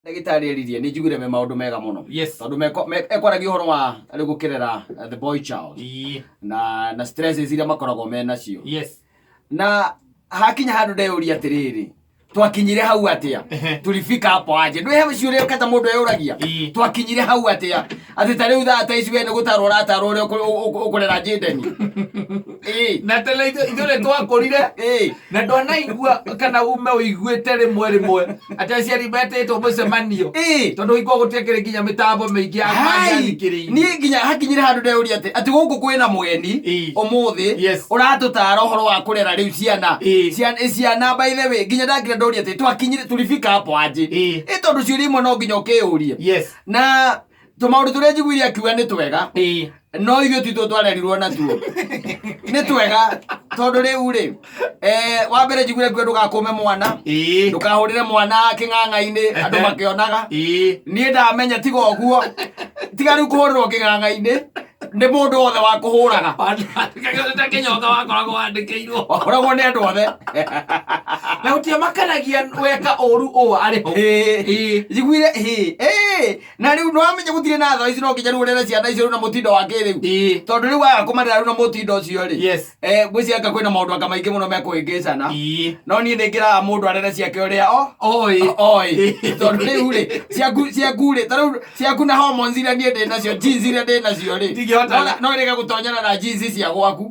Ndagĩtarĩ eririe nĩ njiguire me maũndũ mega mũno. Yes. Tondũ ekwaragia ũhoro wa gũkĩrera the boy child. Na stresses iria makoragwo me nacio. Yes. Na hakinya handũ ndeyũria atĩrĩrĩ, twakinyire hau atia? Tulifika hapo aje? Ndio hewe ciũria kata mũndũ eyũragia. Twakinyire hau atia? Atĩ ta rĩu thaa ici we nĩ gũtarwo ũratarwo ũrĩa ũkũrera Jayden. Na tele ithuĩ twakũrire na ndwanaigua kana ume ũiguĩte rĩmwe atĩ aciari metĩtwo mũcemanio tondũ iko gũtiakĩrĩ nginya mĩtambo mĩingĩ ya mathikĩrĩria. Niĩ nginya hakinyire handũ ndeyũria atĩ gũkũ kwĩna mũgeni ũmũthĩ ũratũtara ũhoro wa kũrera rĩu ciana by the way nginya ndakire ndoria atĩ twakinyire tulifika hapo aje. Tondũ ciũria imwe no nginya ũkĩyũria. Na tũmaũndũ tũrĩa njiguire akiuga nĩ twega. No ithuĩ titũ twarerirwo natuo nĩ twega tondũ rĩu rĩ wa mbere njiguire kuo ndũgakũme mwana ndũkahũrĩre mwana kĩng'ang'a-inĩ andũ makĩonaga. Niĩ ndamenya tiga ũguo tiga rĩu kũhũrĩrwo kĩng'ang'a-inĩ nĩ mũndũ wothe wa kũhũraga kĩnyoka wakoragwo wandĩkĩirwo wakoragwo nĩ andũ othe na gũtiamakanagia weka ũru ũũ arĩ ho. Njiguire na rĩu nĩwamenya gũtirĩ na thaa ici no nginya rĩu ũrere ciana icio rĩu na mũtindo wa kĩrĩu tondũ rĩu waga kũmarera rĩu na mũtindo ũcio rĩ gwĩcianga kwĩna maũndũ anga maingĩ mũno mekũhĩngĩcana no niĩ nĩngĩraga mũndũ arere ciake ũrĩa oĩ tondũ rĩu rĩ ciaku rĩ ta rĩu ciaku na hormones iria niĩ ndĩ nacio genes iria ndĩ nacio rĩ no rĩga gũtonyana na genes cia gwaku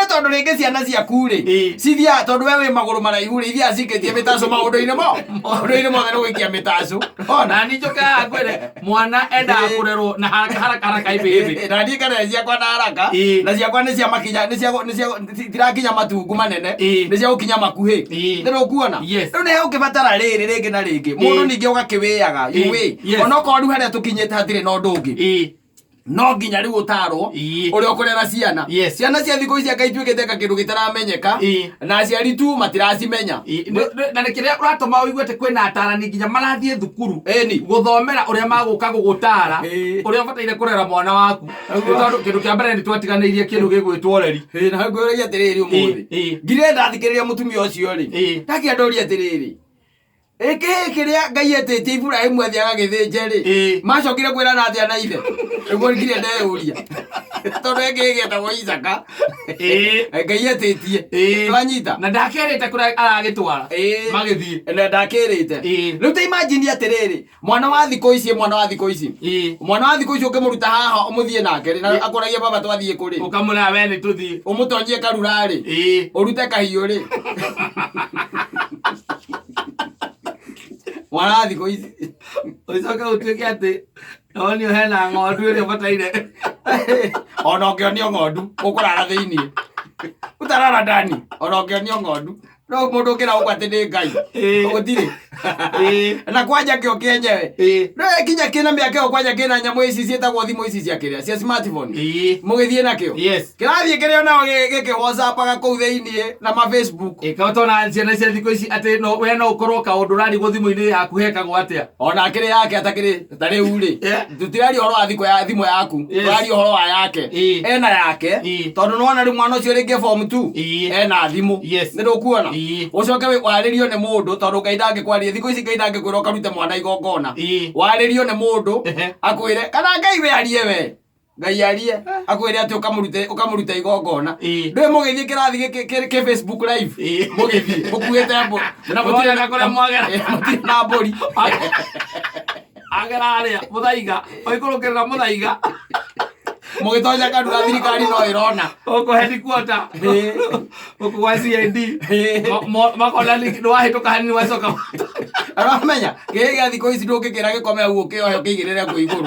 tondũ rĩngĩ ciana ciaku rĩ cithiaga tondũ we wĩ magũrũ maraihu rĩ ithiaga cikĩtie mĩtaco maũndũ-inĩ mothe nĩgũikia mĩtaco na niĩ njokaga ngwĩre mwana endaga kũrerwo na haraka hivi na niĩ ngarera ciakwa na haraka na ciakwa nĩ cia makinya tirakinya matungu manene nĩ cia gũkinya makuhĩ nĩrũkuona rĩu nĩ ũkĩbatara rĩngĩ na rĩngĩ mũndũ ningĩ ũgakĩwĩaga onokorwo rĩu harĩa tũkinyĩte hatirĩ na ũndũ ũngĩ no nginya rĩu ũtarwo ũrĩa ũkũrera ciana cia thikũ ici anga ituĩkĩte kĩndũ gĩtaramenyeka na aciari tu matiracimenya na nĩ kĩrĩa ũratũma ũigue atĩ kwĩna atarani nginya marathiĩ thukuru gũthomera ũrĩa magũka gũgũtara ũrĩa ũbataire kũrera mwana waku tondũ kĩndũ kĩa mbere nĩ twatiganĩirie kĩndũ gĩgwĩtwo ũreri. Na ngwĩragia atĩrĩrĩ ũmũthĩ ngire ndathikĩrĩria mũtumia ũcio rĩ ndakĩandoria atĩrĩrĩ kĩrĩa Ngai etĩtie Iburahĩmu athiaga gĩthĩnje rĩ macokire kwĩrana atĩa na ithe nĩguo ngire ndeyũria tondũ gĩgĩetagwo Isaka Ngai etĩtie twanyita na ndakerĩte kũrĩa aragĩtwara magĩthiĩ na ndakĩrĩte rĩu ta imagine atĩrĩrĩ mwana wa thikũ ici ũkĩmũruta haha ũmũthiĩ nake na akoragia baba twathiĩ kũrĩ ũkamũra we nĩ tũthiĩ ũmũtonyie karura rĩ ũrute kahiũ rĩ mwana wa thikũ ici ũcoke ũtuĩke atĩ onio hena ng'ondu ĩrĩa ũbataire ona ũngĩonio ng'ondu ũkũrara thĩiniĩ ũtarara ndani ona ũngĩonio ng'ondu no mũndũ ũkĩra ũkwa atĩ nĩ Ngai gũtirĩ na kwanja kĩo kĩenyewe no kinya kĩna mĩaka ĩyo kwanja kĩna nyamũ ici ciĩtagwo thimũ ici cia kĩrĩa cia smartphone mũgĩthiĩ nakĩo kĩrathiĩ kĩrĩa nao gĩkĩwhatsapaga kũu thĩiniĩ na ma Facebook ĩkotona ciana cia thikũ ici atĩ we no ũkorwo kaũndũ ũrarigwo thimũ-inĩ yaku hekagwo atĩa ona kĩrĩ yake atakĩrĩ ta rĩu rĩ tũtirari ũhoro wa thimũ yaku tũrari ũhoro wa yake ena yake tondũ nĩwona rĩu mwana ũcio rĩngĩ form 2 ena thimũ nĩrũkuona ũcoke warĩrio nĩ mũndũ tondũ Ngai ndangĩkwaria thikũ ici Ngai ndangĩkwĩra ũkarute mwana igongona warĩrio nĩ mũndũ akwĩre kana Ngai we arie we Ngai arie akwĩre atĩ ũkamũruta igongona ndũĩ mũgĩthiĩ kĩrathi kĩ Facebook live mũgĩthiĩ mũkuĩte na mũtirĩ na kũrĩa mwagera mũtirĩ na mbũri agera arĩa mũthaiga oikũrũkĩrĩra mũthaiga mũgĩtonya kanua thirikari no ĩrona ũkũ headquarter ũkũ wa CID makona nĩwahĩtũka hanini wacoka aramenya gĩkĩ gĩa thikũ ici ndũngĩkĩra gĩkome hau ũkĩohe ũkĩigĩrĩre kwĩ igũrũ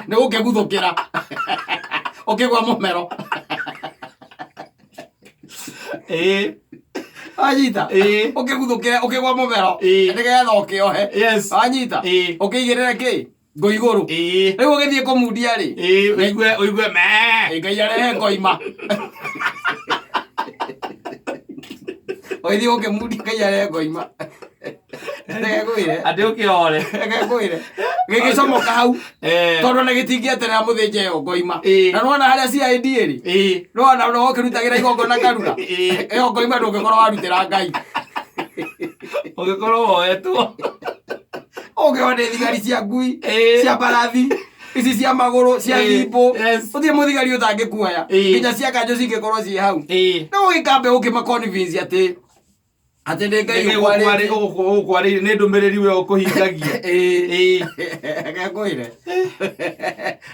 nĩ gũkĩguthũkĩra ũkĩgwa mũmero anyita ũkĩguthũkĩre ũkĩgwa mũmero nĩgetha ũkĩohe anyita ũkĩigĩrĩre kĩ ngũ igũrũ rĩu ũgĩthiĩ kũmundia rĩ ũigue Ngai arehe ngoima ũgĩthiĩ ũkĩmundia Ngai arehe ngoima atĩ ũkĩore gĩgĩcomoka hau tondũ nĩ gĩtingĩeterera mũthĩnje ĩyo ngoima na nĩwona harĩa CID rĩ nĩwona no ũkĩrutagĩra igongona karura ĩyo ngoima ndũngĩkorwo warutĩra Ngai ũngĩkorwo woetwo Ũngĩona thigari cia ngui cia mbarathi ici cia magũrũ cia thimbo ũthiĩ mũthigari ũtangĩkuoya nginya cia kanjũ cingĩkorwo ciĩ hau no ũgĩkambe ũkĩmaconvince atĩ nĩ Ngai ũkwarĩire nĩ ndũmĩrĩri we ũkũhingagia gakwĩre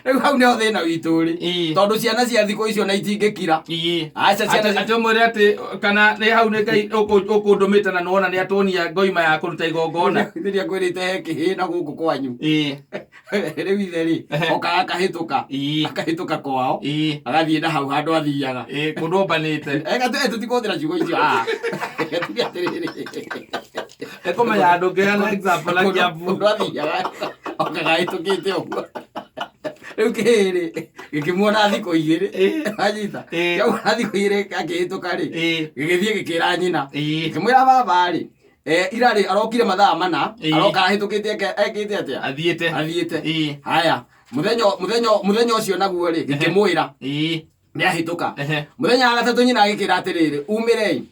rĩu hau nĩho thĩna witũ rĩ tondũ ciana cia thikũ icio na itingĩkira aca ciana atũmwĩre atĩ kana nĩ hau nĩ Ngai ũkũndũmĩte na nĩwona nĩ atuonia ngoima ya kũruta igongona rĩrĩa kwĩrĩte he kĩhĩna gũkũ kwanyu rĩu ithe rĩ oka akahĩtũka kwao agathiĩ na hau handũ athiaga kũndũ mbanĩte tũtikũhũthĩra ciugo icio ekũmenya andũ ngĩhana example na Kiambu mũndũ athiaga okaga hĩtũkĩte ũguo rĩu kĩrĩ gĩkĩmuona thikũ igĩrĩ wanyita kĩamuona thikũ igĩrĩ akĩhĩtũka rĩ gĩgĩthiĩ gĩkĩra nyina gĩkĩmwĩra baba rĩ ira rĩ arokire mathaa mana aroka ahĩtũkĩte ekĩte atĩa athiĩte haya mũthenya ũcio naguo rĩ gĩkĩmwĩra nĩ ahĩtũka mũthenya wa gatatũ nyina agĩkĩra atĩrĩrĩ umĩre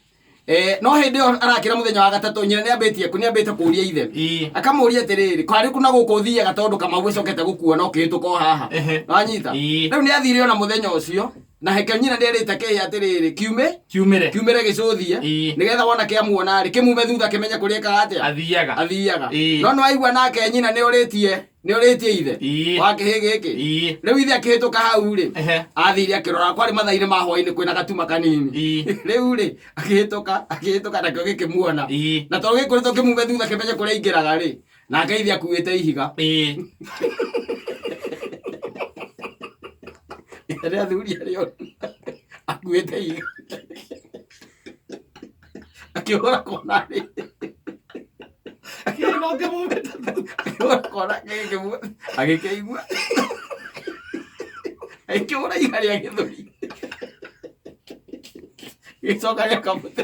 no hĩndĩ ĩyo arakĩra mũthenya wa gatatũ nyina nĩambĩte kũria ithe akamũria atĩrĩrĩ kwarĩ kuna gũkũ ũthiaga tondũ Kamau ĩcokete gũkuona ũkĩhĩtũka o haha wanyita rĩu nĩathire ona mũthenya ũcio na heke nyina nĩerĩte kĩhĩ atĩrĩrĩ kiumĩre gĩcũthie nĩgetha wona kĩamuona rĩ kĩmume thutha kĩmenye kũrĩa ekaga atĩa athiaga no nĩwaigua nake nyina nĩorĩtie ithe wa kĩhĩ gĩkĩ rĩu ithe akĩhĩtũka hau rĩ athire akĩrora kwarĩ mathaa-inĩ ma hwaĩ-inĩ kwĩna gatuma kanini rĩu rĩ akĩhĩtũka nakĩo gĩkĩmuona na tondũ gĩkũrĩtwo kĩmume thutha kĩmenye kũrĩa aingĩraga rĩ nake ithe akuĩte ihiga rĩa thuri arĩo akuĩte ihiga akĩhũra kona rĩ agĩkĩigua agĩkĩhũra ihiga rĩa gĩthũri gĩcoka gĩakamũte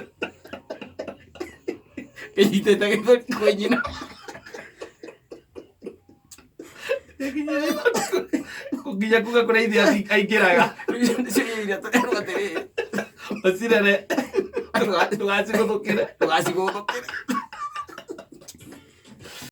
gĩnyitĩte gĩthũri kwĩ nyina nginya kuga kũrĩa ithe aingĩraga Macirere ndũgacigũthũkĩre